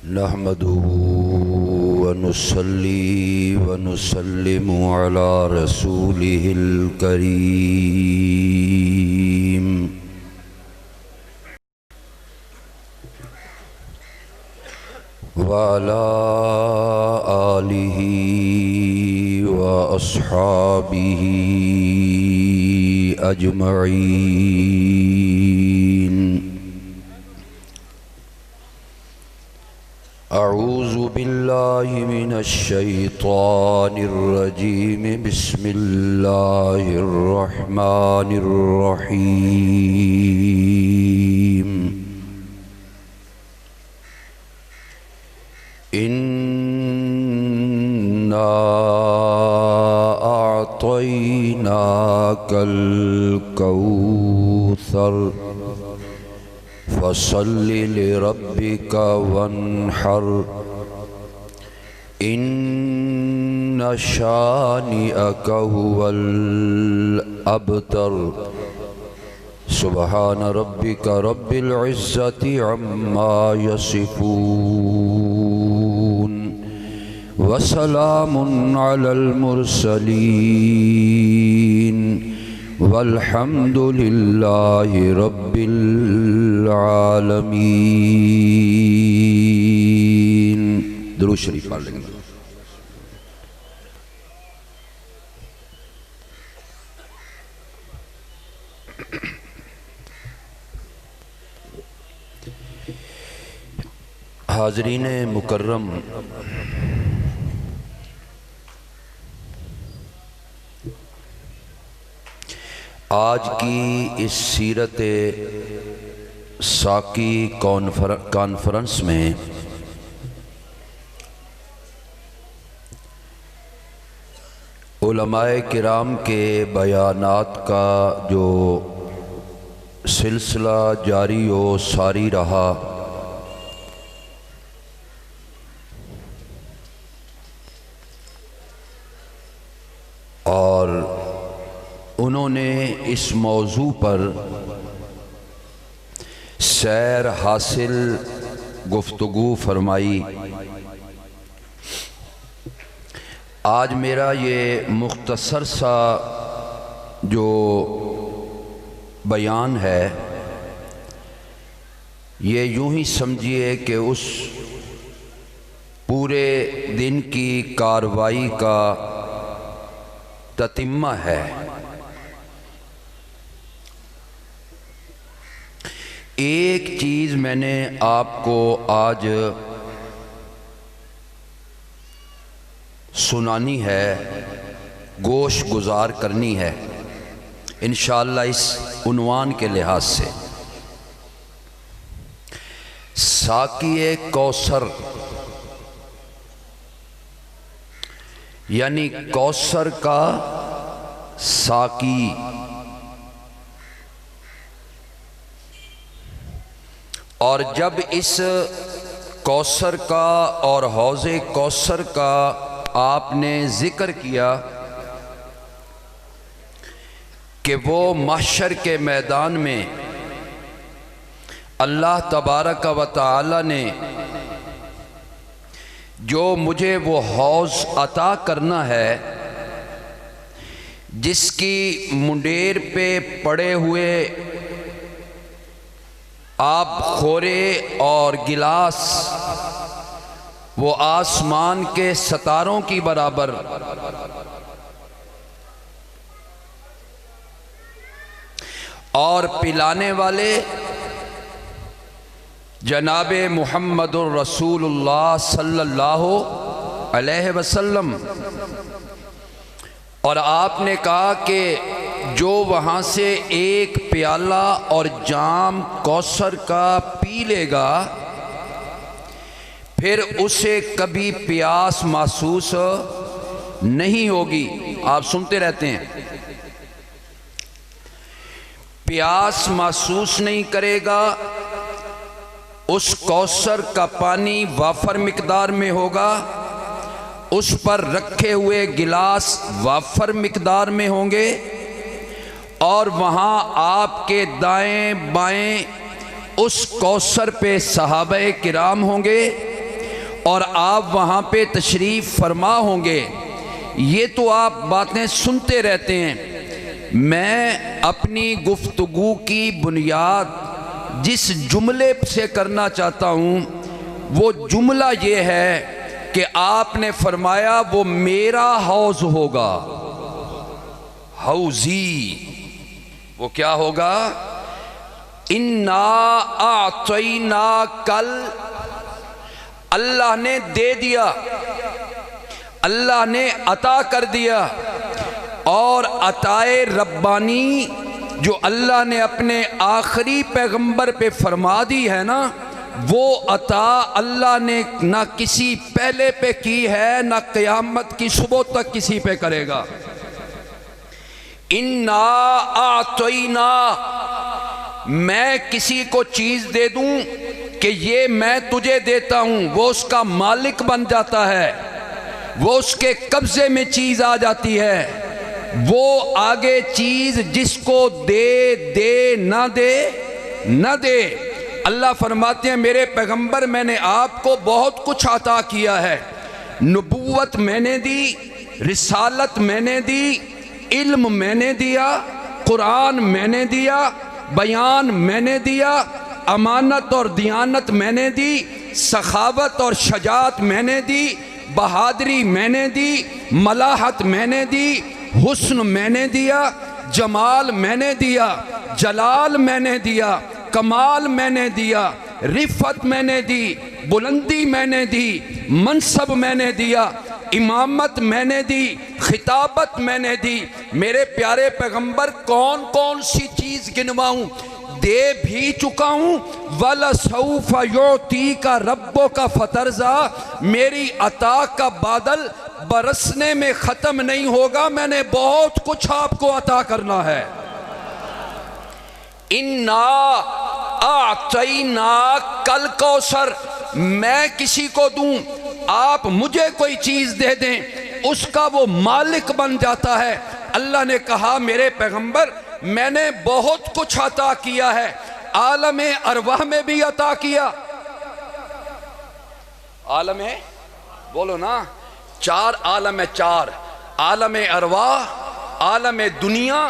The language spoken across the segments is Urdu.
نحمده ونصلي ونسلم على رسوله الكريم وعلى آله وأصحابه أجمعين. أعوذ بالله من الشيطان الرجيم. بسم الله الرحمن الرحيم. إنا أعطيناك الكوثر فصل لربك وانحر إن شانئك هو الأبتر. سبحان ربك رب العزة عما يصفون وسلام على المرسلين والحمد لله رب العالمين. درود شریف پڑھ لیں گے. حاضرین مکرم، آج کی اس سیرت ساقی کانفرنس میں علماء کرام کے بیانات کا جو سلسلہ جاری و ساری رہا، اور انہوں نے اس موضوع پر سیر حاصل گفتگو فرمائی. آج میرا یہ مختصر سا جو بیان ہے، یہ یوں ہی سمجھیے کہ اس پورے دن کی کارروائی کا تتمہ ہے. ایک چیز میں نے آپ کو آج سنانی ہے، گوش گزار کرنی ہے انشاءاللہ اس عنوان کے لحاظ سے. ساقی کوثر یعنی کوثر کا ساقی. اور جب اس کوثر کا اور حوض کوثر کا آپ نے ذکر کیا کہ وہ محشر کے میدان میں اللہ تبارک و تعالی نے جو مجھے وہ حوض عطا کرنا ہے جس کی منڈیر پہ پڑے ہوئے آب خورے اور گلاس وہ آسمان کے ستاروں کی برابر، اور پلانے والے جناب محمد الرسول اللہ صلی اللہ علیہ وسلم. اور آپ نے کہا کہ جو وہاں سے ایک پیالہ اور جام کوثر کا پی لے گا پھر اسے کبھی پیاس محسوس نہیں ہوگی. آپ سنتے رہتے ہیں، پیاس محسوس نہیں کرے گا. اس کوثر کا پانی وافر مقدار میں ہوگا، اس پر رکھے ہوئے گلاس وافر مقدار میں ہوں گے، اور وہاں آپ کے دائیں بائیں اس کوثر پہ صحابہ کرام ہوں گے اور آپ وہاں پہ تشریف فرما ہوں گے، یہ تو آپ باتیں سنتے رہتے ہیں۔ میں اپنی گفتگو کی بنیاد جس جملے سے کرنا چاہتا ہوں وہ جملہ یہ ہے کہ آپ نے فرمایا وہ میرا حوض ہوگا، حوضی، وہ کیا ہوگا؟ انا اعطینا کل، اللہ نے دے دیا، اللہ نے عطا کر دیا، اور عطائے ربانی جو اللہ نے اپنے آخری پیغمبر پہ فرما دی ہے نا، وہ عطا اللہ نے نہ کسی پہلے پہ کی ہے، نہ قیامت کی صبح تک کسی پہ کرے گا۔ انا اعطینا، میں کسی کو چیز دے دوں کہ یہ میں تجھے دیتا ہوں، وہ اس کا مالک بن جاتا ہے، وہ اس کے قبضے میں چیز آ جاتی ہے، وہ آگے چیز جس کو دے دے نہ دے نہ دے۔ اللہ فرماتے ہیں میرے پیغمبر میں نے آپ کو بہت کچھ عطا کیا ہے، نبوت میں نے دی، رسالت میں نے دی، علم میں نے دیا، قرآن میں نے دیا، بیان میں نے دیا، امانت اور دیانت میں نے دی، سخاوت اور شجاعت میں نے دی، بہادری میں نے دی، ملاحت میں نے دی، حسن میں نے دیا، جمال میں نے دیا، جلال میں نے دیا، کمال میں نے دیا، رفت میں نے دی، بلندی میں نے دی، منصب میں نے دیا، امامت میں نے دی، خطابت میں نے دی۔ میرے پیارے پیغمبر کون کون سی چیز گنواؤں؟ دے بھی چکا ہوں، وَلَسَوْفَ يُعْطِيكَ رَبُّكَ فَتَرْضَىٰ، میری عطا کا بادل برسنے میں ختم نہیں ہوگا، میں نے بہت کچھ آپ کو عطا کرنا ہے۔ اِنَّا أَعْطَيْنَاكَ الْكَوْثَرَ، میں کسی کو دوں، آپ مجھے کوئی چیز دے دیں، اس کا وہ مالک بن جاتا ہے۔ اللہ نے کہا میرے پیغمبر میں نے بہت کچھ عطا کیا ہے، عالم ارواح میں بھی عطا کیا، عالم بولو نا، چار عالم ہے، چار عالم ارواح، عالم دنیا،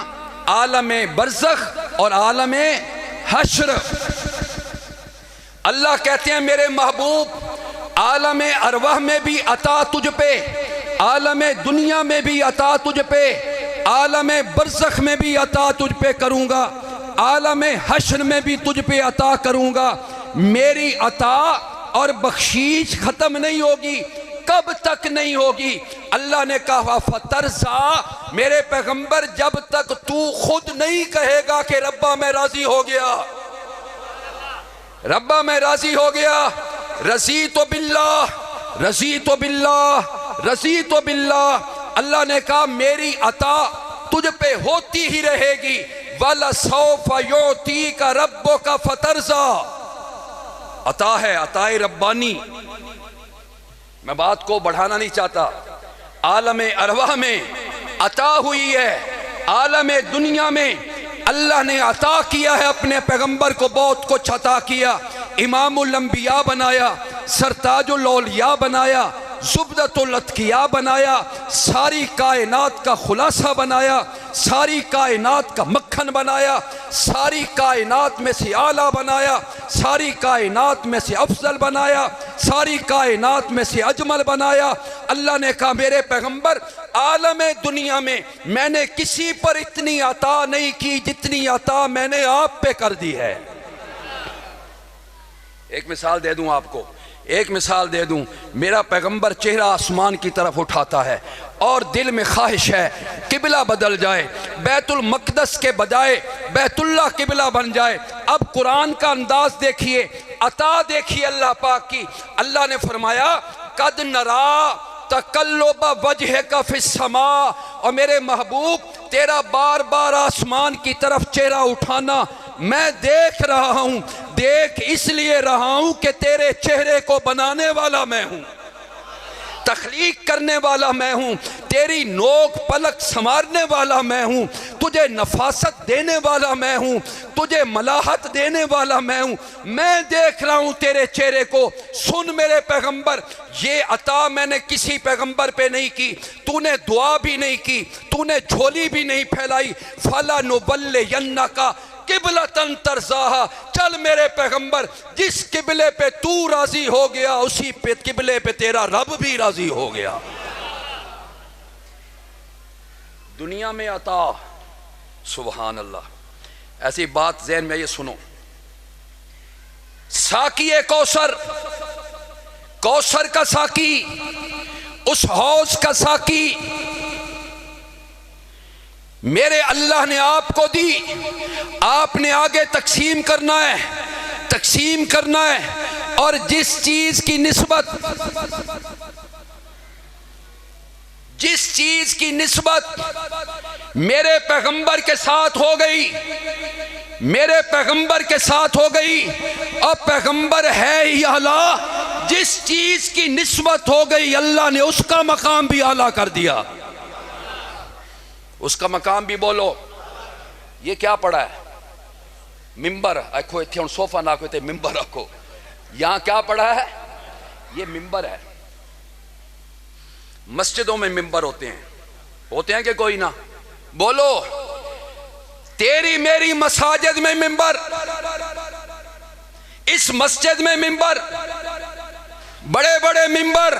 عالم برزخ اور عالم حشر۔ اللہ کہتے ہیں میرے محبوب عالم ارواح میں بھی عطا تجھ پہ، عالم دنیا میں بھی عطا تجھ پہ، عالم برزخ میں بھی عطا تجھ پہ کروں گا، عالم حشر میں بھی تجھ پہ عطا کروں گا۔ میری عطا اور بخشیش ختم نہیں ہوگی، کب تک نہیں ہوگی؟ اللہ نے کہا فَتَرْضَىٰ، میرے پیغمبر جب تک تو خود نہیں کہے گا کہ ربا میں راضی ہو گیا، ربا میں راضی ہو گیا، رضیت باللہ، رضیت باللہ، رضیت باللہ۔ اللہ نے کہا میری عطا تجھ پہ ہوتی ہی رہے گی، وَلَسَوْفَ يُعْطِيكَ رَبُّكَ فَتَرْضَىٰ، عطا ہے، عطائے ربانی۔ میں بات کو بڑھانا نہیں چاہتا، عالم ارواح میں عطا ہوئی ہے، عالم دنیا میں اللہ نے عطا کیا ہے، اپنے پیغمبر کو بہت کچھ عطا کیا، امام الانبیاء بنایا، سرتاج الاولیاء بنایا، زبدۃ الاتقیاء بنایا، ساری کائنات کا خلاصہ بنایا، ساری کائنات کا مکھن بنایا، ساری کائنات میں سے اعلیٰ بنایا، ساری کائنات میں سے افضل بنایا، ساری کائنات میں سے اجمل بنایا۔ اللہ نے کہا میرے پیغمبر عالم دنیا میں نے کسی پر اتنی عطا نہیں کی جتنی عطا میں نے آپ پہ کر دی ہے۔ ایک مثال دے دوں آپ کو، ایک مثال دے دوں، میرا پیغمبر چہرہ آسمان کی طرف اٹھاتا ہے اور دل میں خواہش ہے قبلہ بدل جائے، بیت المقدس کے بجائے بیت اللہ قبلہ بن جائے۔ اب قرآن کا انداز دیکھیے، عطا دیکھیے اللہ پاک کی۔ اللہ نے فرمایا قد نرا تقلب وجہک فی السماء، اور میرے محبوب تیرا بار بار آسمان کی طرف چہرہ اٹھانا میں دیکھ رہا ہوں، دیکھ اس لیے رہا ہوں کہ تیرے چہرے کو بنانے والا میں ہوں، تخلیق کرنے والا میں ہوں، تیری نوک پلک سنوارنے والا میں ہوں، تجھے نفاست دینے والا میں ہوں، تجھے ملاحت دینے والا میں ہوں۔ میں دیکھ رہا ہوں تیرے چہرے کو، سن میرے پیغمبر، یہ عطا میں نے کسی پیغمبر پہ نہیں کی، تو نے دعا بھی نہیں کی، تو نے جھولی بھی نہیں پھیلائی۔ فَلَنُبَلِّيَنَّكَ قبلتن ترضاہا، چل میرے پیغمبر، جس قبلے پہ تو راضی ہو گیا اسی پہ قبلے پہ تیرا رب بھی راضی ہو گیا۔ دنیا میں عطا، سبحان اللہ، ایسی بات ذہن میں یہ سنو، ساقی کوثر، کوثر کا ساقی، اس حوض کا ساقی میرے اللہ نے آپ کو دی، آپ نے آگے تقسیم کرنا ہے، تقسیم کرنا ہے، اور جس چیز کی نسبت میرے پیغمبر کے ساتھ ہو گئی، میرے پیغمبر کے ساتھ ہو گئی، اور پیغمبر ہے ہی اعلیٰ، جس چیز کی نسبت ہو گئی اللہ نے اس کا مقام بھی اعلیٰ کر دیا، اس کا مقام بھی بولو۔ یہ کیا پڑا ہے؟ ممبر، آکھو اتھے ہن صوفہ نہ آکھو تے ممبر رکھو، یہاں کیا پڑا ہے؟ یہ ممبر ہے۔ مسجدوں میں ممبر ہوتے ہیں کہ کوئی نہ؟ بولو، تیری میری مساجد میں ممبر، اس مسجد میں ممبر، بڑے بڑے ممبر،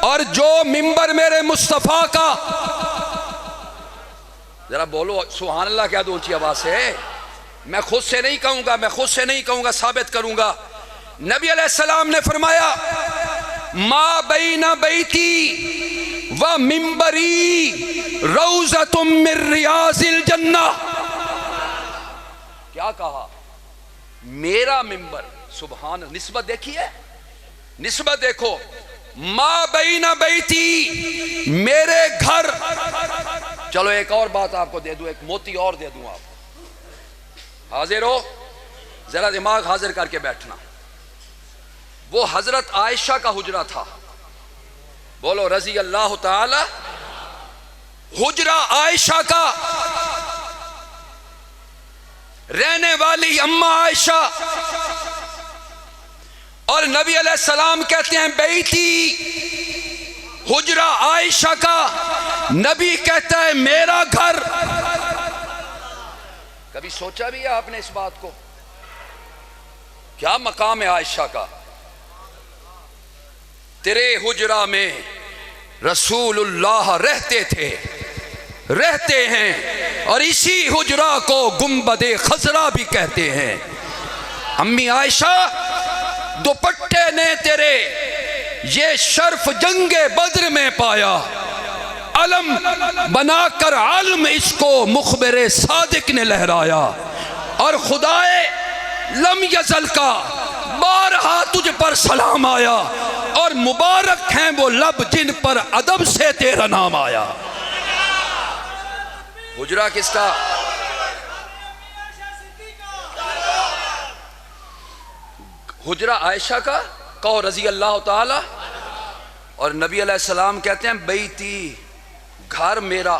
اور جو ممبر میرے مصطفیٰ کا، ذرا بولو سبحان اللہ کیا دو اونچی آواز سے، میں خود سے نہیں کہوں گا، ثابت کروں گا۔ نبی علیہ السلام نے فرمایا ما بین بیتی و ممبری روضۃ من ریاض الجنہ، کیا کہا؟ میرا ممبر، سبحان، نسبت دیکھیے، نسبت دیکھو، ما بین بیتی، میرے گھر۔ چلو ایک اور بات آپ کو دے دوں، ایک موتی اور دے دوں، آپ حاضر ہو؟ ذرا دماغ حاضر کر کے بیٹھنا۔ وہ حضرت عائشہ کا حجرہ تھا، بولو رضی اللہ تعالی، حجرہ عائشہ کا، رہنے والی اماں عائشہ، اور نبی علیہ السلام کہتے ہیں بیتی، حجرہ عائشہ کا، نبی کہتا ہے میرا گھر۔ کبھی سوچا بھی ہے آپ نے اس بات کو؟ کیا مقام ہے عائشہ کا؟ تیرے حجرہ میں رسول اللہ رہتے ہیں، اور اسی حجرہ کو گنبد خضرا بھی کہتے ہیں۔ امی عائشہ، دوپٹے نے تیرے یہ شرف جنگ بدر میں پایا، علم بنا کر علم اس کو مخبر صادق نے لہرایا، اور خدائے لم یزل کا بارہا تجھ پر سلام آیا، اور مبارک ہیں وہ لب جن پر ادب سے تیرا نام آیا۔ حجرہ کس کا؟ حجرہ عائشہ کا، کہو رضی اللہ تعالی، اور نبی علیہ السلام کہتے ہیں بیتی، گھر میرا۔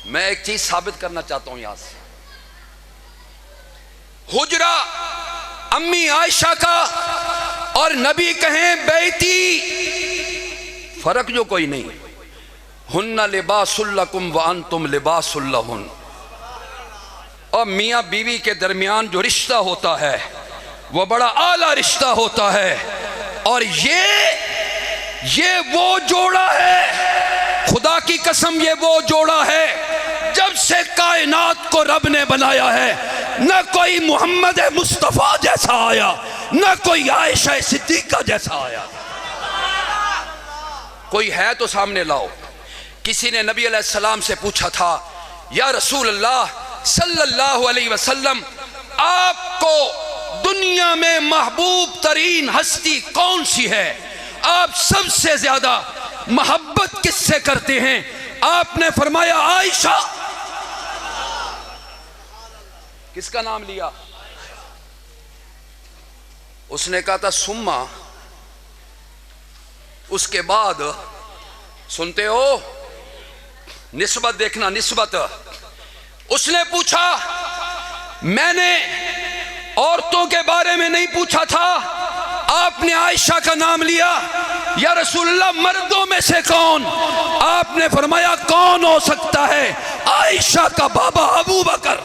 میں ایک چیز ثابت کرنا چاہتا ہوں یہاں سے، حجرہ امی عائشہ کا اور نبی کہیں بیتی، فرق جو کوئی نہیں، ہن لباس لکم وانتم لباس لہن، اور میاں بیوی کے درمیان جو رشتہ ہوتا ہے وہ بڑا اعلیٰ رشتہ ہوتا ہے، اور یہ وہ جوڑا ہے، خدا کی قسم یہ وہ جوڑا ہے جب سے کائنات کو رب نے بنایا ہے، نہ کوئی محمد مصطفیٰ جیسا آیا، نہ کوئی عائشہ صدیقہ جیسا آیا۔ کوئی ہے تو سامنے لاؤ۔ کسی نے نبی علیہ السلام سے پوچھا تھا، یا رسول اللہ صلی اللہ علیہ وسلم، آپ کو دنیا میں محبوب ترین ہستی کون سی ہے؟ آپ سب سے زیادہ محبت کس سے کرتے ہیں؟ آپ نے فرمایا عائشہ۔ کس کا نام لیا؟ اس نے کہا تھا سما، اس کے بعد سنتے ہو نسبت دیکھنا، نسبت. اس نے پوچھا میں نے عورتوں کے بارے میں نہیں پوچھا تھا، آپ نے عائشہ کا نام لیا، یا رسول اللہ مردوں میں سے کون؟ آپ نے فرمایا کون ہو سکتا ہے؟ عائشہ کا بابا ابو بکر.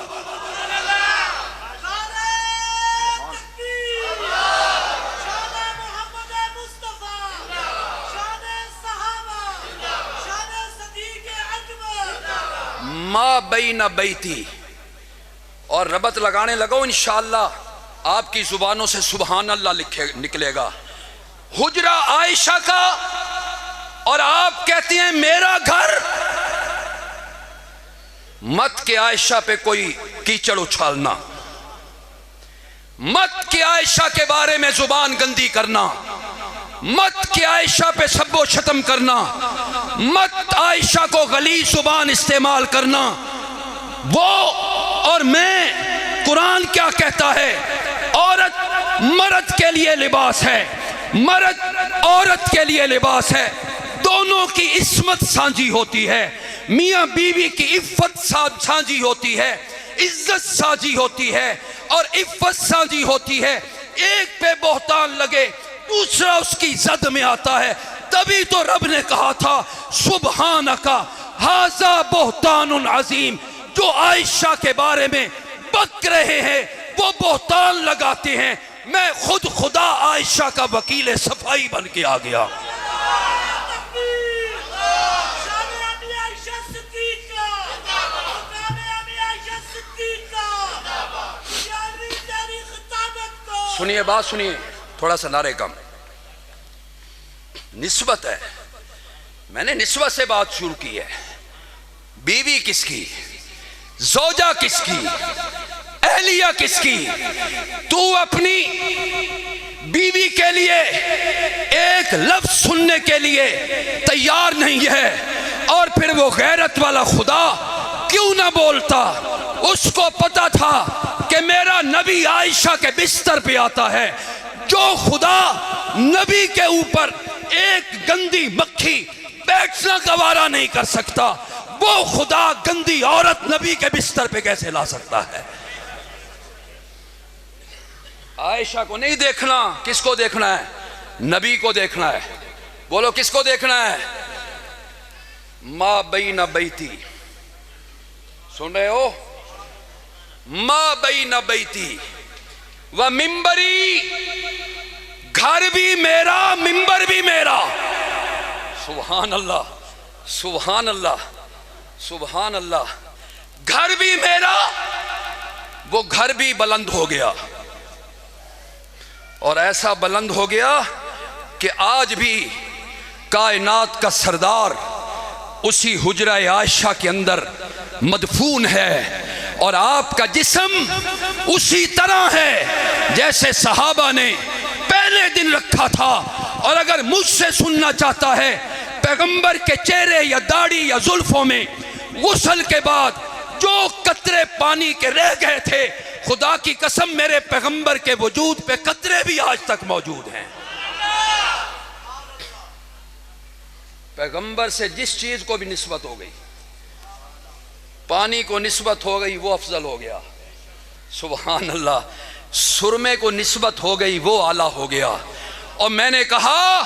ما بین بیتی، اور ربط لگانے لگو انشاءاللہ آپ کی زبانوں سے سبحان اللہ نکلے گا. حجرہ عائشہ کا، اور آپ کہتے ہیں میرا گھر. مت کہ عائشہ پہ کوئی کیچڑ اچھالنا، مت کہ عائشہ کے بارے میں زبان گندی کرنا، مت کہ عائشہ پہ سب و شتم کرنا، مت عائشہ کو غلیظ زبان استعمال کرنا. وہ اور میں، قرآن کیا کہتا ہے؟ عورت مرد کے لیے لباس ہے، مرد عورت کے لیے لباس ہے. دونوں کی عصمت سانجھی ہوتی ہے، میاں بیوی کی عفت سانجھی ہوتی ہے، عزت سانجھی ہوتی ہے اور عفت سانجھی ہوتی ہے. ایک پہ بہتان لگے دوسرا اس کی زد میں آتا ہے. تبھی تو رب نے کہا تھا سبحانک ھذا بہتان عظیم. جو عائشہ کے بارے میں بک رہے ہیں وہ بہتان لگاتے ہیں. میں خود خدا عائشہ کا وکیل صفائی بن کے آ گیا. سنیے بات سنیے، تھوڑا سا نعرے کم. نسبت ہے، میں نے نسبت سے بات شروع کی ہے. بیوی کس کی؟ زوجہ کس کی؟ اہلیہ کس کی؟ تو اپنی بیوی کے لیے ایک لفظ سننے کے لیے تیار نہیں ہے، اور پھر وہ غیرت والا خدا کیوں نہ بولتا؟ اس کو پتا تھا کہ میرا نبی عائشہ کے بستر پہ آتا ہے. جو خدا نبی کے اوپر ایک گندی مکھی بیٹھنا گوارا نہیں کر سکتا، وہ خدا گندی عورت نبی کے بستر پہ کیسے لا سکتا ہے؟ عائشہ کو نہیں دیکھنا، کس کو دیکھنا ہے؟ نبی کو دیکھنا ہے. بولو کس کو دیکھنا ہے؟ ما بین بیتی، سن رہے ہو؟ ما بین بیتی و ممبری، گھر بھی میرا ممبر بھی میرا. سبحان اللہ، سبحان اللہ، سبحان اللہ. گھر بھی میرا، وہ گھر بھی بلند ہو گیا، اور ایسا بلند ہو گیا کہ آج بھی کائنات کا سردار اسی حجرہ عائشہ کے اندر مدفون ہے، اور آپ کا جسم اسی طرح ہے جیسے صحابہ نے پہلے دن رکھا تھا. اور اگر مجھ سے سننا چاہتا ہے پیغمبر کے چہرے یا داڑھی یا زلفوں میں غسل کے بعد جو قطرے پانی کے رہ گئے تھے، خدا کی قسم میرے پیغمبر کے وجود پہ قطرے بھی آج تک موجود ہیں. پیغمبر سے جس چیز کو بھی نسبت ہو گئی، پانی کو نسبت ہو گئی وہ افضل ہو گیا. سبحان اللہ. سرمے کو نسبت ہو گئی وہ اعلیٰ ہو گیا. اور میں نے کہا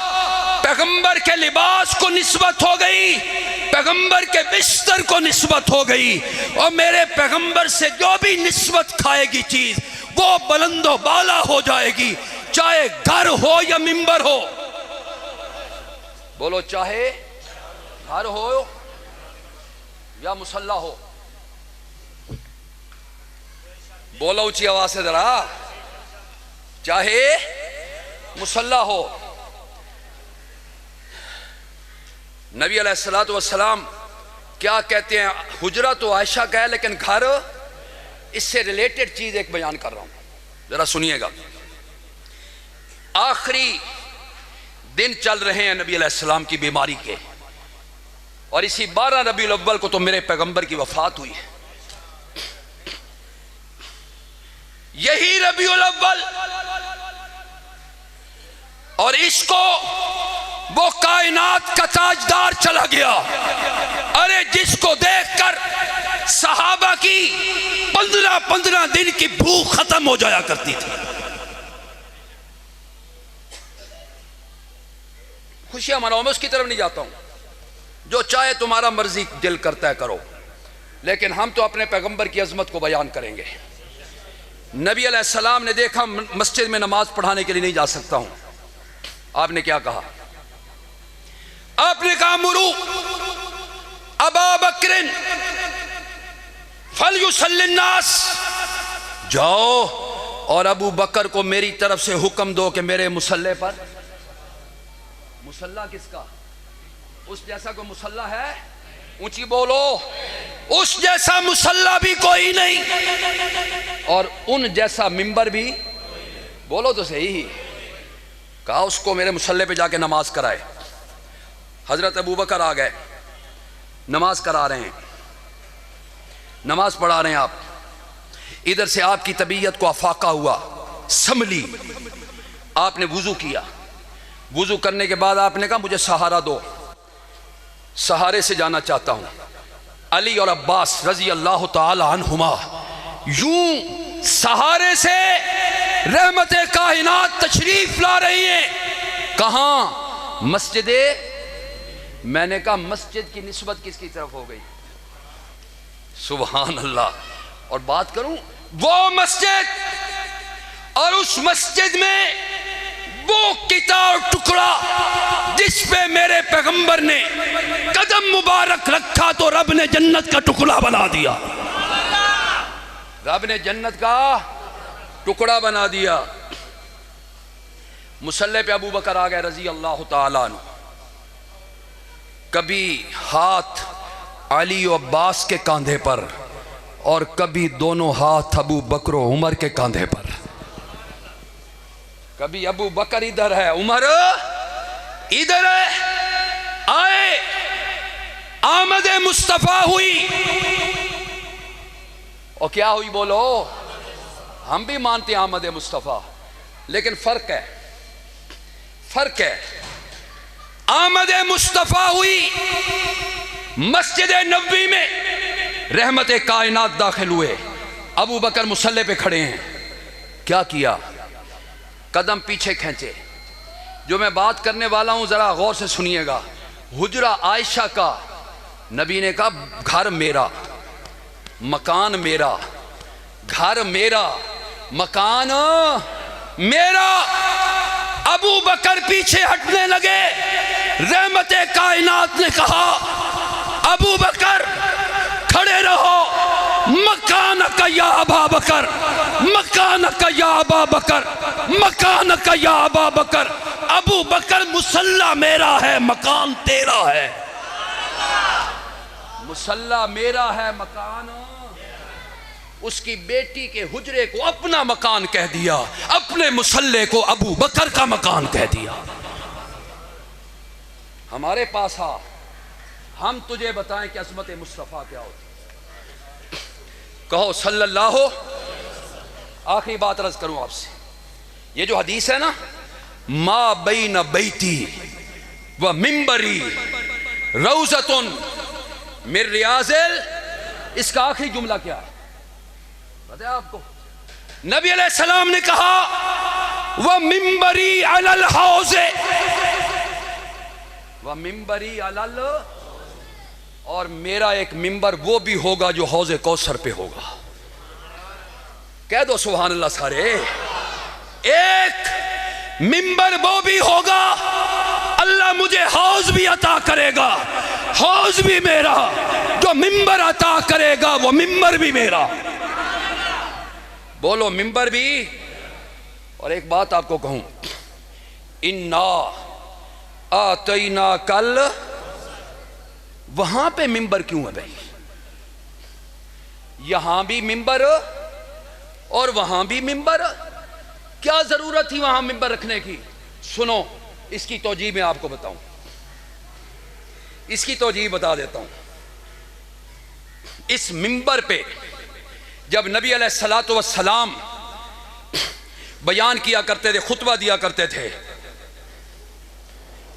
پیغمبر کے لباس کو نسبت ہو گئی، پیغمبر کے بستر کو نسبت ہو گئی، اور میرے پیغمبر سے جو بھی نسبت کھائے گی چیز وہ بلند و بالا ہو جائے گی، چاہے گھر ہو یا ممبر ہو. بولو چاہے گھر ہو یا مصلی ہو. بولو اونچی آواز سے ذرا، چاہے مصلی ہو. نبی علیہ الصلوۃ والسلام کیا کہتے ہیں؟ حجرہ تو عائشہ کا ہے لیکن گھر، اس سے ریلیٹڈ چیز ایک بیان کر رہا ہوں، ذرا سنیے گا. آخری دن چل رہے ہیں نبی علیہ السلام کی بیماری کے، اور اسی 12 ربیع الاول کو تو میرے پیغمبر کی وفات ہوئی ہے. یہی ربیع الاول، اور اس کو وہ کائنات کا تاجدار چلا گیا. ارے جس کو دیکھ کر صحابہ کی 15 دن کی بھوک ختم ہو جایا کرتی تھی. خوشیاں مناؤ، میں اس کی طرف نہیں جاتا ہوں، جو چاہے تمہارا مرضی دل کرتا ہے کرو، لیکن ہم تو اپنے پیغمبر کی عظمت کو بیان کریں گے. نبی علیہ السلام نے دیکھا مسجد میں نماز پڑھانے کے لیے نہیں جا سکتا ہوں. آپ نے کیا کہا؟ آپ نے کہا مرو ابا بکر فلیصلی الناس، جاؤ اور ابو بکر کو میری طرف سے حکم دو کہ میرے مصلی پر. مصلی کس کا؟ اس جیسا کوئی مصلی ہے؟ اونچی بولو. اس جیسا مصلی بھی کوئی نہیں، اور ان جیسا ممبر بھی، بولو تو صحیح. کہا اس کو میرے مصلی پہ جا کے نماز کرائے. حضرت ابو بکر آ گئے، نماز کرا رہے ہیں، نماز پڑھا رہے ہیں. آپ ادھر سے آپ کی طبیعت کو افاقہ ہوا، سنبھلی. آپ نے وضو کیا. وضو کرنے کے بعد آپ نے کہا مجھے سہارا دو، سہارے سے جانا چاہتا ہوں. علی اور عباس رضی اللہ تعالی عنہما یوں سہارے سے رحمت کائنات تشریف لا رہی ہیں. کہاں؟ مسجد. میں نے کہا مسجد کی نسبت کس کی طرف ہو گئی؟ سبحان اللہ. اور بات کروں، وہ مسجد اور اس مسجد میں وہ کتاب ٹکڑا جس پہ میرے پیغمبر نے قدم مبارک رکھا تو رب نے جنت کا ٹکڑا بنا دیا. رب نے جنت کا ٹکڑا بنا دیا. مصلی پہ ابو بکر آ گئے رضی اللہ تعالیٰ عنہ. کبھی ہاتھ علی و عباس کے کاندھے پر اور کبھی دونوں ہاتھ ابو بکر و عمر کے کاندھے پر. کبھی ابو بکر ادھر ہے، عمر ادھر ہے. آئے آمد مصطفیٰ ہوئی، اور کیا ہوئی بولو؟ ہم بھی مانتے ہیں آمد مصطفیٰ، لیکن فرق ہے، فرق ہے. آمد مصطفیٰ ہوئی، مسجد نبوی میں رحمت کائنات داخل ہوئے. ابو بکر مصلی پہ کھڑے ہیں. کیا کیا؟ قدم پیچھے کھینچے. جو میں بات کرنے والا ہوں ذرا غور سے سنیے گا. حجرہ عائشہ کا نبی نے کہا گھر میرا، مکان میرا، گھر میرا، مکان میرا. ابو بکر پیچھے ہٹنے لگے. رحمت کائنات نے کہا ابو بکر کھڑے رہو. مکانک یا ابا بکر، مکانک یا ابا بکر، مکانک یا ابا بکر. ابو بکر مصلی میرا ہے، مکان تیرا ہے. مصلی میرا ہے، مکان. اس کی بیٹی کے حجرے کو اپنا مکان کہہ دیا، اپنے مصلی کو ابو بکر کا مکان کہہ دیا. ہمارے پاس آ، ہم تجھے بتائیں کہ عظمت مصطفیٰ کیا ہوتی. کہو صلی اللہ. آخری بات عرض کروں آپ سے، یہ جو حدیث ہے نا، ما بین بیتی و منبری روضۃ من ریاض، اس کا آخری جملہ کیا ہے پتہ ہے آپ کو؟ نبی علیہ السلام نے کہا و منبری علی الحوض، و منبری علی، اور میرا ایک منبر وہ بھی ہوگا جو حوض کوثر پہ ہوگا. کہہ دو سبحان اللہ سارے. ایک منبر وہ بھی ہوگا، اللہ مجھے حوض بھی عطا کرے گا، حوض بھی میرا. جو منبر عطا کرے گا وہ منبر بھی میرا. بولو منبر بھی. اور ایک بات آپ کو کہوں، انا آتینا کل، وہاں پہ منبر کیوں ہے بھائی؟ یہاں بھی منبر اور وہاں بھی منبر، کیا ضرورت تھی وہاں منبر رکھنے کی؟ سنو اس کی توجیہ میں آپ کو بتاؤں، اس کی توجیہ بتا دیتا ہوں. اس منبر پہ جب نبی علیہ الصلوۃ والسلام بیان کیا کرتے تھے، خطبہ دیا کرتے تھے،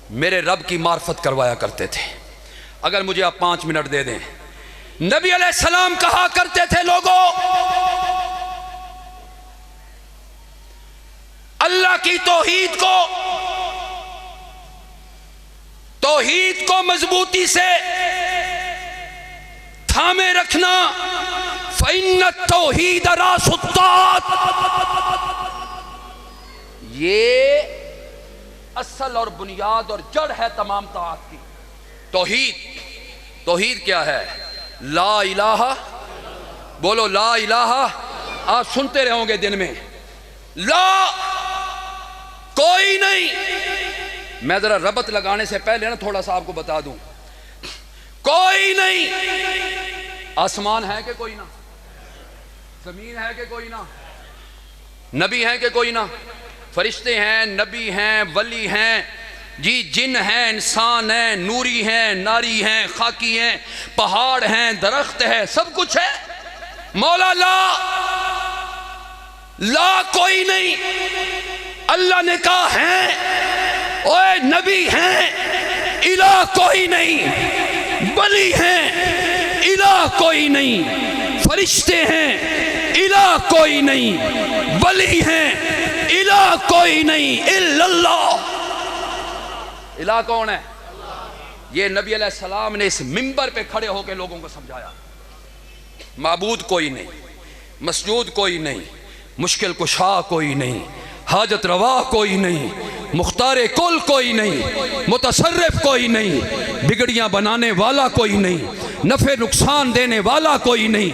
میرے رب کی معرفت کروایا کرتے تھے. اگر مجھے آپ 5 منٹ دے دیں. نبی علیہ السلام کہا کرتے تھے لوگوں اللہ کی توحید کو مضبوطی سے تھامے رکھنا. فَإِنَّ التَّوْحِيدَ رَأْسُ الطَّاعَةِ. یہ اصل اور بنیاد اور جڑ ہے تمام طاعت کی. توحید کیا ہے؟ لا الہ. بولو لا الہ. آپ سنتے رہو گے دن میں. لا کوئی نہیں. میں ذرا ربط لگانے سے پہلے نا تھوڑا سا آپ کو بتا دوں. کوئی نہیں. آسمان ہے کہ کوئی نہ؟ زمین ہے کہ کوئی نہ؟ نبی ہیں کہ کوئی نہ؟ فرشتے ہیں، نبی ہیں، ولی ہیں، جی جن ہیں، انسان ہیں، نوری ہیں، ناری ہیں، خاکی ہیں، پہاڑ ہیں، درخت ہے، سب کچھ ہے. مولا لا کوئی نہیں. اللہ نے کہا ہیں اوے نبی ہیں الہ کوئی نہیں. ولی ہیں الہ کوئی نہیں. فرشتے ہیں الہ کوئی نہیں. ولی ہیں الہ کوئی نہیں الا اللہ. الہ کون ہے؟ یہ نبی علیہ السلام نے اس منبر پہ کھڑے ہو کے لوگوں کو سمجھایا. معبود کوئی نہیں، مسجود کوئی نہیں، مشکل کشا کوئی نہیں، حاجت روا کوئی نہیں، مختار کل کوئی نہیں، متصرف کوئی نہیں، بگڑیاں بنانے والا کوئی نہیں، نفع نقصان دینے والا کوئی نہیں،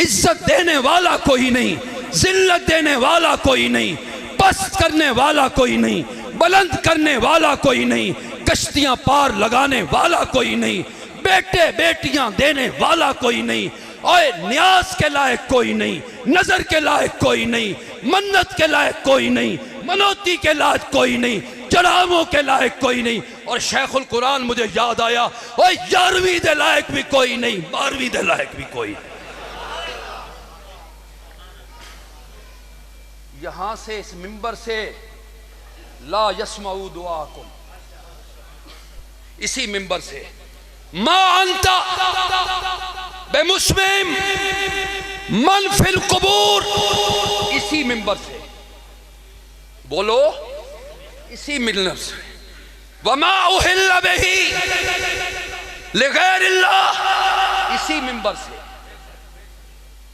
عزت دینے والا کوئی نہیں، ذلت دینے والا کوئی نہیں، پست کرنے والا کوئی نہیں، بلند کرنے والا کوئی نہیں، کشتیاں پار لگانے والا کوئی نہیں، بیٹے بیٹیاں دینے والا کوئی نہیں، اوے نیاز کے لائق کوئی نہیں، نظر کے لائق کوئی نہیں، منت کے لائق کوئی نہیں، منوتی کے لائق کوئی نہیں، چڑھاووں کے لائق کوئی نہیں. اور شیخ القرآن مجھے یاد آیا، اوے 11ویں دے لائق بھی کوئی نہیں، 12ویں دے لائق بھی کوئی نہیں. یہاں سے اس منبر سے لا یسمعوا دعاکم، اسی منبر سے ما انت بمسمع من فی القبور، اسی منبر سے بولو، اسی منبر سے وما احل بہ لغیر اللہ، اسی منبر سے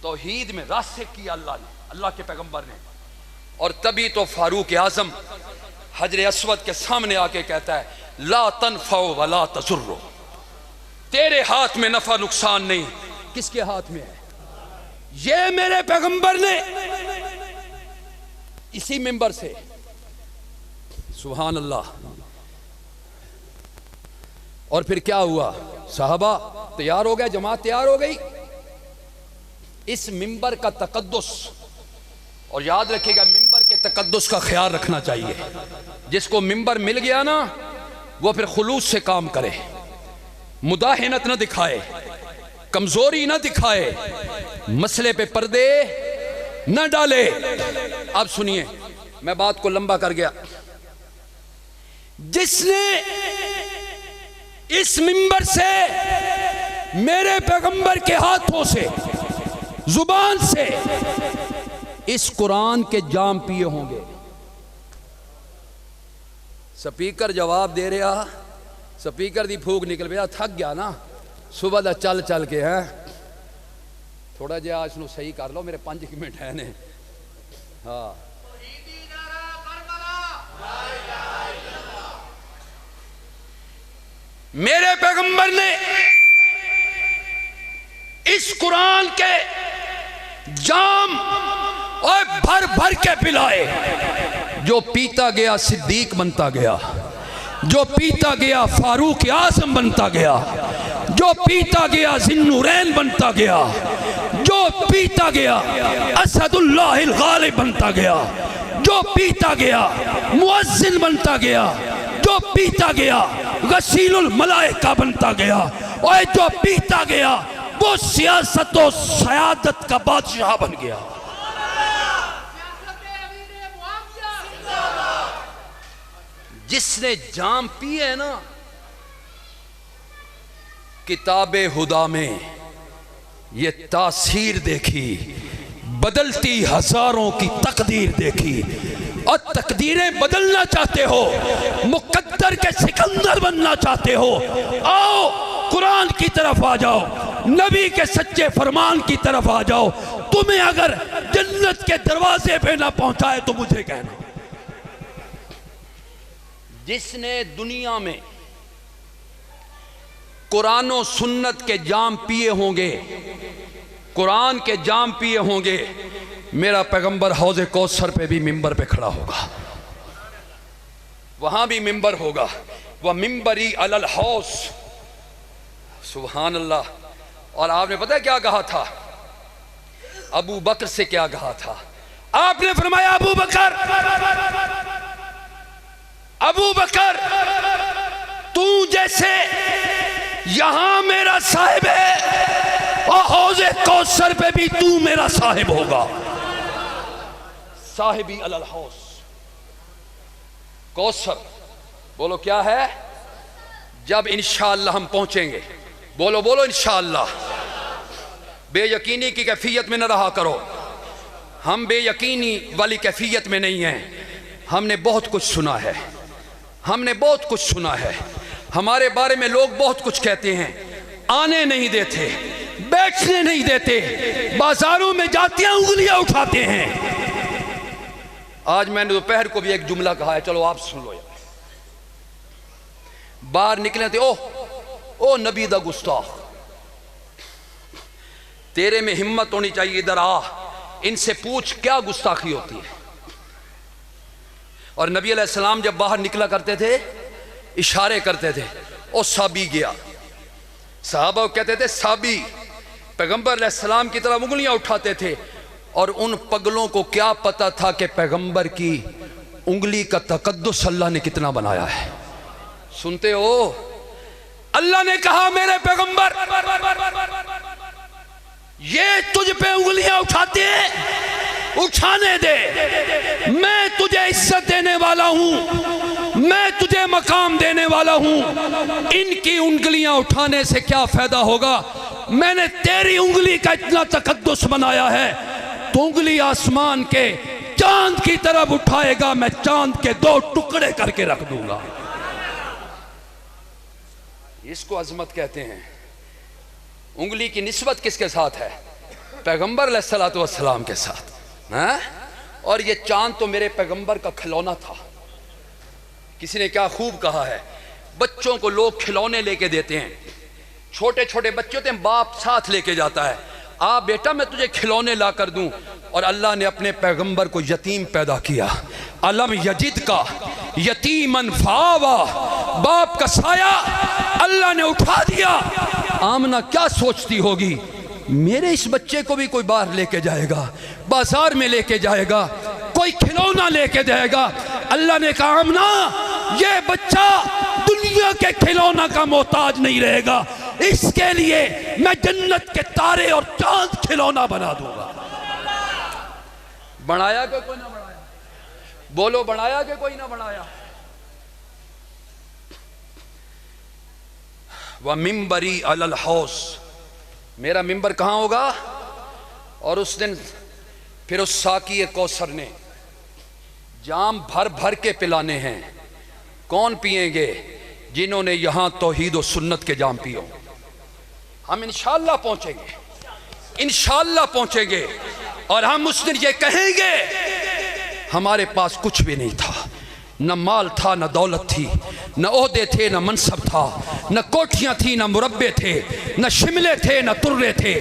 توحید میں راسخ کیا اللہ نے، اللہ کے پیغمبر نے. اور تبھی تو فاروق اعظم حجر اسود کے سامنے آ کے کہتا ہے لا تنفع ولا تضر. تیرے ہاتھ میں نفع نقصان نہیں. کس کے ہاتھ میں ہے؟ یہ میرے پیغمبر نے اسی منبر سے. سبحان اللہ. اور پھر کیا ہوا؟ صحابہ تیار ہو گئے، جماعت تیار ہو گئی. اس منبر کا تقدس، اور یاد رکھیے گا منبر کے تقدس کا خیال رکھنا چاہیے. جس کو منبر مل گیا نا وہ پھر خلوص سے کام کرے، مداہنت نہ دکھائے، کمزوری نہ دکھائے، مسئلے پہ پردے نہ ڈالے. اب سنیے، میں بات کو لمبا کر گیا. جس نے اس منبر سے میرے پیغمبر کے ہاتھوں سے، زبان سے اس قرآن کے جام پیے ہوں گے. سپیکر جواب دے رہا، سپیکر دی پھوک نکل پیا، تھک گیا نا صبح دا چل چل کے. ہے تھوڑا جہا اس نو صحیح کر لو، میرے 5 منٹ ہے نے. ہاں میرے پیغمبر نے اس قرآن کے جام اور بھر بھر کے پلائے. جو پیتا گیا صدیق بنتا گیا، جو پیتا گیا فاروق اعظم بنتا گیا، جو پیتا گیا ذی-النورین بنتا گیا، جو پیتا گیا اسد اللہ الغالب بنتا گیا، جو پیتا گیا مؤذن بنتا گیا، جو پیتا گیا غسیل الملائکہ بنتا گیا، اور جو پیتا گیا وہ سیاست و سیادت کا بادشاہ بن گیا. جس نے جام پی ہے نا کتاب خدا میں، یہ تاثیر دیکھی، بدلتی ہزاروں کی تقدیر دیکھی، اور تقدیریں بدلنا چاہتے ہو، مقدر کے سکندر بننا چاہتے ہو، آؤ قرآن کی طرف آ جاؤ، نبی کے سچے فرمان کی طرف آ جاؤ۔ تمہیں اگر جنت کے دروازے پہ نہ پہنچائے تو مجھے کہنا۔ جس نے دنیا میں قرآن و سنت کے جام پیے ہوں گے، قرآن کے جام پیے ہوں گے، میرا پیغمبر حوض کوثر پہ بھی ممبر پہ کھڑا ہوگا، وہاں بھی ممبر ہوگا، وہ ممبری علی الحوض۔ سبحان اللہ۔ اور آپ نے پتہ کیا کہا تھا؟ ابو بکر سے کیا کہا تھا؟ آپ نے فرمایا ابو بکر، ابو بکر تو جیسے یہاں میرا صاحب ہے اور حوض کوثر پہ بھی تو میرا صاحب ہوگا۔ صاحبی علی الحوض کوثر، بولو کیا ہے؟ جب انشاءاللہ ہم پہنچیں گے، بولو بولو انشاءاللہ۔ بے یقینی کی کیفیت میں نہ رہا کرو، ہم بے یقینی والی کیفیت میں نہیں ہیں۔ ہم نے بہت کچھ سنا ہے، ہم نے بہت کچھ سنا ہے، ہمارے بارے میں لوگ بہت کچھ کہتے ہیں، آنے نہیں دیتے، بیٹھنے نہیں دیتے، بازاروں میں جاتے ہیں انگلیاں اٹھاتے ہیں۔ آج میں نے دوپہر کو بھی ایک جملہ کہا ہے، چلو آپ سن لو یار۔ باہر نکلے تھے، او نبی دا گستاخ، تیرے میں ہمت ہونی چاہیے، ادھر آ، ان سے پوچھ کیا گستاخی ہوتی ہے۔ اور نبی علیہ السلام جب باہر نکلا کرتے تھے اشارے کرتے تھے، او صحابی گیا، صحابہ کہتے تھے صحابی، پیغمبر علیہ السلام کی طرف انگلیاں اٹھاتے تھے، اور ان پگلوں کو کیا پتا تھا کہ پیغمبر کی انگلی کا تقدس اللہ نے کتنا بنایا ہے۔ سنتے ہو؟ اللہ نے کہا میرے پیغمبر یہ تجھ پہ انگلیاں اٹھاتے ہیں، اٹھانے دے، میں تجھے عزت دینے والا ہوں، میں تجھے مقام دینے والا ہوں، ان کی انگلیاں اٹھانے سے کیا فائدہ ہوگا؟ میں نے تیری انگلی کا اتنا تقدس بنایا ہے، تو انگلی آسمان کے چاند کی طرف اٹھائے گا، میں چاند کے 2 ٹکڑے کر کے رکھ دوں گا۔ اس کو عظمت کہتے ہیں۔ انگلی کی نسبت کس کے ساتھ ہے؟ پیغمبر علیہ السلام کے ساتھ۔ اور یہ چاند تو میرے پیغمبر کا کھلونا تھا۔ کسی نے کیا خوب کہا ہے، بچوں کو لوگ کھلونے لے کے دیتے ہیں، چھوٹے چھوٹے بچے ہوتے ہیں، باپ ساتھ لے کے جاتا ہے، آ بیٹا میں تجھے کھلونے لا کر دوں۔ اور اللہ نے اپنے پیغمبر کو یتیم پیدا کیا، علم یجد کا یتیمن فآوا، باپ کا سایہ اللہ نے اٹھا دیا۔ آمنہ کیا سوچتی ہوگی، میرے اس بچے کو بھی کوئی باہر لے کے جائے گا، بازار میں لے کے جائے گا، کوئی کھلونا لے کے جائے گا۔ اللہ نے کہا آمنہ یہ بچہ دنیا کے کھلونا کا محتاج نہیں رہے گا، اس کے لیے میں جنت کے تارے اور چاند کھلونا بنا دوں گا۔ بنایا کہ کوئی نہ بنایا؟ بولو بنایا کہ کوئی نہ بنایا؟ وَمِمْبَرِي عَلَى الْحَوْضِ، میرا ممبر کہاں ہوگا؟ اور اس دن پھر اس ساقی کوثر نے جام بھر بھر کے پلانے ہیں۔ کون پئیں گے؟ جنہوں نے یہاں توحید و سنت کے جام پیو۔ ہم انشاءاللہ پہنچیں گے، انشاءاللہ پہنچیں گے، اور ہم اس دن یہ کہیں گے ہمارے پاس کچھ بھی نہیں تھا، نہ مال تھا، نہ دولت تھی، نہ عہدے تھے، نہ منصب تھا، نہ کوٹھیاں تھی، نہ مربے تھے، نہ شملے تھے، نہ ترے تھے،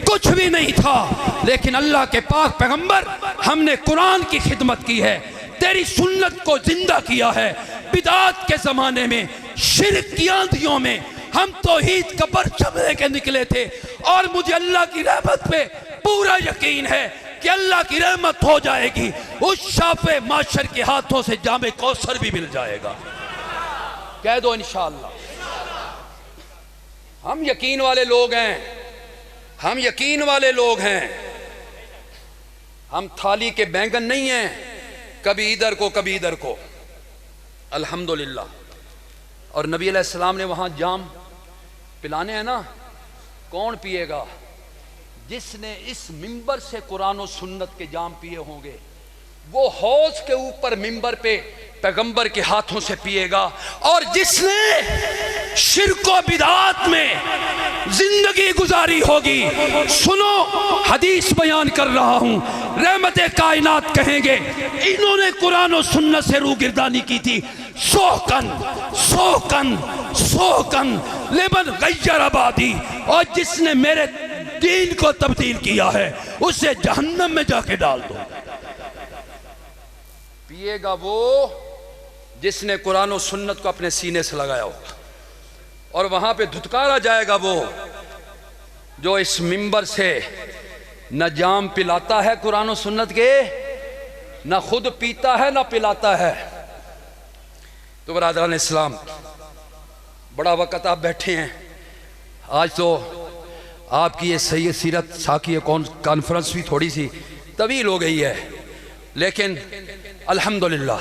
کچھ بھی نہیں تھا، لیکن اللہ کے پاک پیغمبر ہم نے قرآن کی خدمت کی ہے، تیری سنت کو زندہ کیا ہے۔ بدعات کے زمانے میں، شرک کی آندھیوں میں ہم توحید کا پرچم لے کے نکلے تھے، اور مجھے اللہ کی رحمت پہ پورا یقین ہے کہ اللہ کی رحمت ہو جائے گی، اس شافع معاشر کے ہاتھوں سے جام کوثر بھی مل جائے گا۔ کہہ دو انشاءاللہ۔ ہم یقین والے لوگ ہیں، ہم یقین والے لوگ ہیں، ہم تھالی کے بینگن نہیں ہیں، کبھی ادھر کو کبھی ادھر کو۔ الحمدللہ۔ اور نبی علیہ السلام نے وہاں جام پلانے ہیں نا، کون پیے گا؟ جس نے اس منبر سے قرآن و سنت کے جام پیے ہوں گے، وہ حوض کے اوپر منبر پہ پیغمبر کے ہاتھوں سے پیے گا۔ اور جس نے شرک و بدعات میں زندگی گزاری ہوگی، سنو حدیث بیان کر رہا ہوں، رحمت کائنات کہیں گے انہوں نے قرآن و سنت سے روگردانی کی تھی، سوکن سوکن سوکن لمن غیر آبادی، اور جس نے میرے دین کو تبدیل کیا ہے اسے جہنم میں جا کے ڈال دو۔ پیے گا وہ جس نے قرآن و سنت کو اپنے سینے سے لگایا ہوگا، اور وہاں پہ دھتکارا جائے گا وہ جو اس منبر سے نہ جام پلاتا ہے قرآن و سنت کے، نہ خود پیتا ہے نہ پلاتا ہے۔ تو برادران اسلام، بڑا وقت آپ بیٹھے ہیں، آج تو آپ کی یہ سید سیرت ساکی کانفرنس بھی تھوڑی سی طویل ہو گئی ہے، لیکن الحمدللہ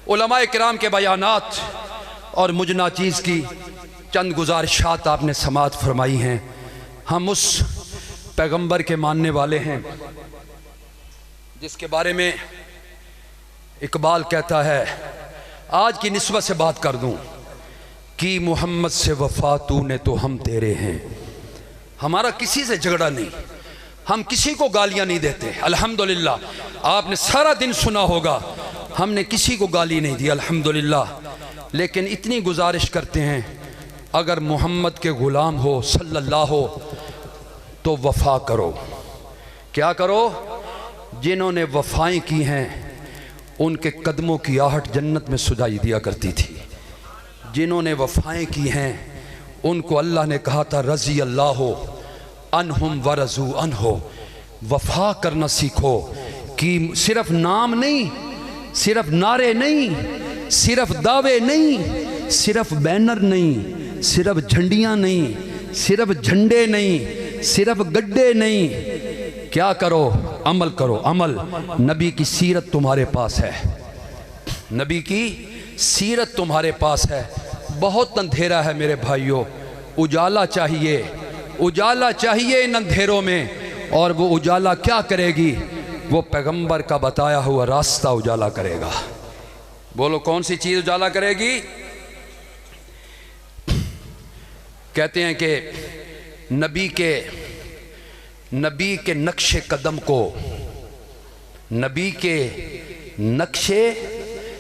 علماء کرام کے بیانات اور مجھ ناچیز کی چند گزارشات آپ نے سماعت فرمائی ہیں۔ ہم اس پیغمبر کے ماننے والے ہیں جس کے بارے میں اقبال کہتا ہے، آج کی نسبت سے بات کر دوں، کی محمد سے وفا تو نے تو ہم تیرے ہیں۔ ہمارا کسی سے جھگڑا نہیں، ہم کسی کو گالیاں نہیں دیتے الحمدللہ۔ آپ نے سارا دن سنا ہوگا، ہم نے کسی کو گالی نہیں دی الحمدللہ، لیکن اتنی گزارش کرتے ہیں اگر محمد کے غلام ہو صلی اللہ ہو تو وفا کرو۔ کیا کرو؟ جنہوں نے وفائیں کی ہیں ان کے قدموں کی آہٹ جنت میں سجائی دیا کرتی تھی۔ جنہوں نے وفائیں کی ہیں ان کو اللہ نے کہا تھا رضی اللہ عنہم ورضوا عنہ۔ وفا کرنا سیکھو، کہ صرف نام نہیں، صرف نعرے نہیں، صرف دعوے نہیں، صرف بینر نہیں، صرف جھنڈیاں نہیں، صرف جھنڈے نہیں، صرف گڈے نہیں، کیا کرو؟ عمل کرو، عمل۔ نبی کی سیرت تمہارے پاس ہے، نبی کی سیرت تمہارے پاس ہے۔ بہت اندھیرا ہے میرے بھائیوں، اجالا چاہیے، اجالا چاہیے ان اندھیروں میں، اور وہ اجالا کیا کرے گی؟ وہ پیغمبر کا بتایا ہوا راستہ اجالا کرے گا۔ بولو کون سی چیز اجالا کرے گی؟ کہتے ہیں کہ نبی کے نقش قدم کو، نبی کے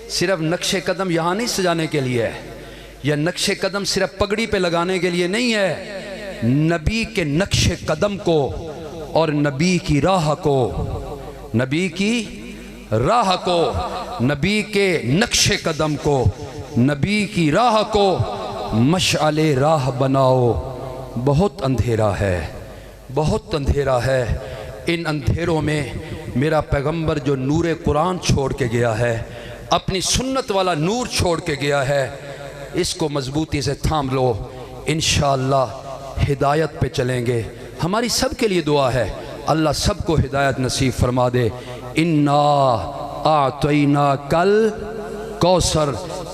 صرف نقش قدم یہاں نہیں سجانے کے لیے ہے، یا نقش قدم صرف پگڑی پہ لگانے کے لیے نہیں ہے، نبی کے نقش قدم کو اور نبی کی راہ کو، نبی کی راہ کو، نبی کے نقش قدم کو، نبی کی راہ کو مشعل راہ بناؤ۔ بہت اندھیرا ہے، بہت اندھیرا ہے۔ ان اندھیروں میں میرا پیغمبر جو نور قرآن چھوڑ کے گیا ہے، اپنی سنت والا نور چھوڑ کے گیا ہے، اس کو مضبوطی سے تھام لو، انشاءاللہ ہدایت پہ چلیں گے۔ ہماری سب کے لیے دعا ہے، اللہ سب کو ہدایت نصیب فرما دے۔ انا اعطیناکل کوثر،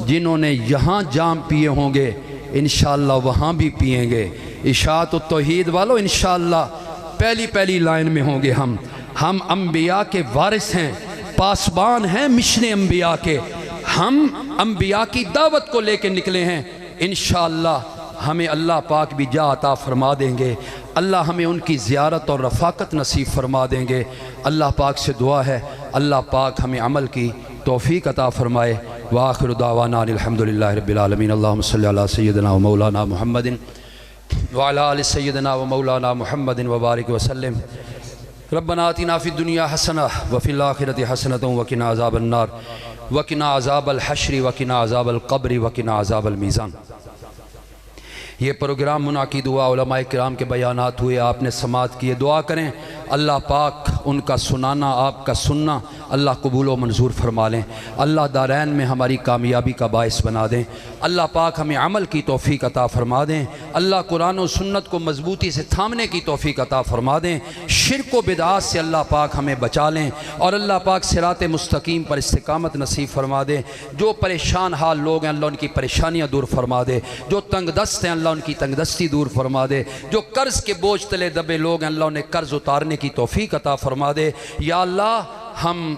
جنہوں نے یہاں جام پیے ہوں گے انشاءاللہ وہاں بھی پئیں گے۔ اشاعت التوحید والو انشاءاللہ پہلی لائن میں ہوں گے۔ ہم انبیاء کے وارث ہیں، پاسبان ہیں مشن انبیاء کے، ہم انبیاء کی دعوت کو لے کے نکلے ہیں۔ انشاءاللہ ہمیں اللہ پاک بھی جا عطا فرما دیں گے، اللہ ہمیں ان کی زیارت اور رفاقت نصیب فرما دیں گے۔ اللہ پاک سے دعا ہے اللہ پاک ہمیں عمل کی توفیق عطا فرمائے۔ وآخر دعوانا الحمدللہ رب العالمین۔ اللہم صلی علی سیدنا و مولانا محمد وعلی آل سیدنا و مولانا محمد وبارک وسلم۔ ربنا آتنا فی الدنیا حسنہ وفی الآخرۃ حسنۃ وقنا عذاب النار وقنا عذاب الحشر وقنا عذاب القبر وقنا عذاب المیزان۔ یہ پروگرام منعقد ہوا، علماء کرام کے بیانات ہوئے، آپ نے سماعت کیے، دعا کریں اللہ پاک ان کا سنانا، آپ کا سننا اللہ قبول و منظور فرما لیں۔ اللہ دارین میں ہماری کامیابی کا باعث بنا دیں۔ اللہ پاک ہمیں عمل کی توفیق عطا فرما دیں۔ اللہ قرآن و سنت کو مضبوطی سے تھامنے کی توفیق عطا فرما دیں۔ شرک و بدعات سے اللہ پاک ہمیں بچا لیں، اور اللہ پاک صراط مستقیم پر استقامت نصیب فرما دے۔ جو پریشان حال لوگ ہیں اللہ ان کی پریشانیاں دور فرما دے، جو تنگ دست ہیں اللہ ان کی تنگ دستی دور فرما دے، جو قرض کے بوجھ تلے دبے لوگ ہیں اللہ انہیں قرض اتارنے کی توفیق عطا فرما دے۔ یا اللہ ہم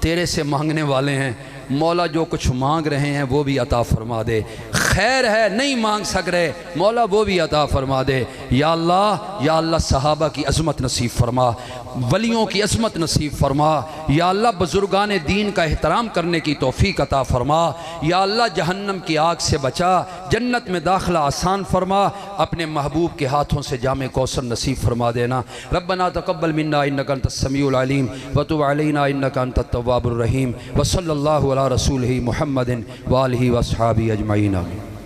تیرے سے مانگنے والے ہیں، مولا جو کچھ مانگ رہے ہیں وہ بھی عطا فرما دے۔ خیر ہے نہیں مانگ سک رہے مولا وہ بھی عطا فرما دے۔ یا اللہ صحابہ کی عظمت نصیب فرما، ولیوں کی عظمت نصیب فرما۔ یا اللہ بزرگان دین کا احترام کرنے کی توفیق عطا فرما۔ یا اللہ جہنم کی آگ سے بچا، جنت میں داخلہ آسان فرما، اپنے محبوب کے ہاتھوں سے جام کوثر نصیب فرما دینا۔ ربنا تقبل منا انک انت السمیع العلیم وتب علینا انک انت التواب الرحیم، وصلی اللہ علی رسولہ محمد وآلہ واصحابہ اجمعین۔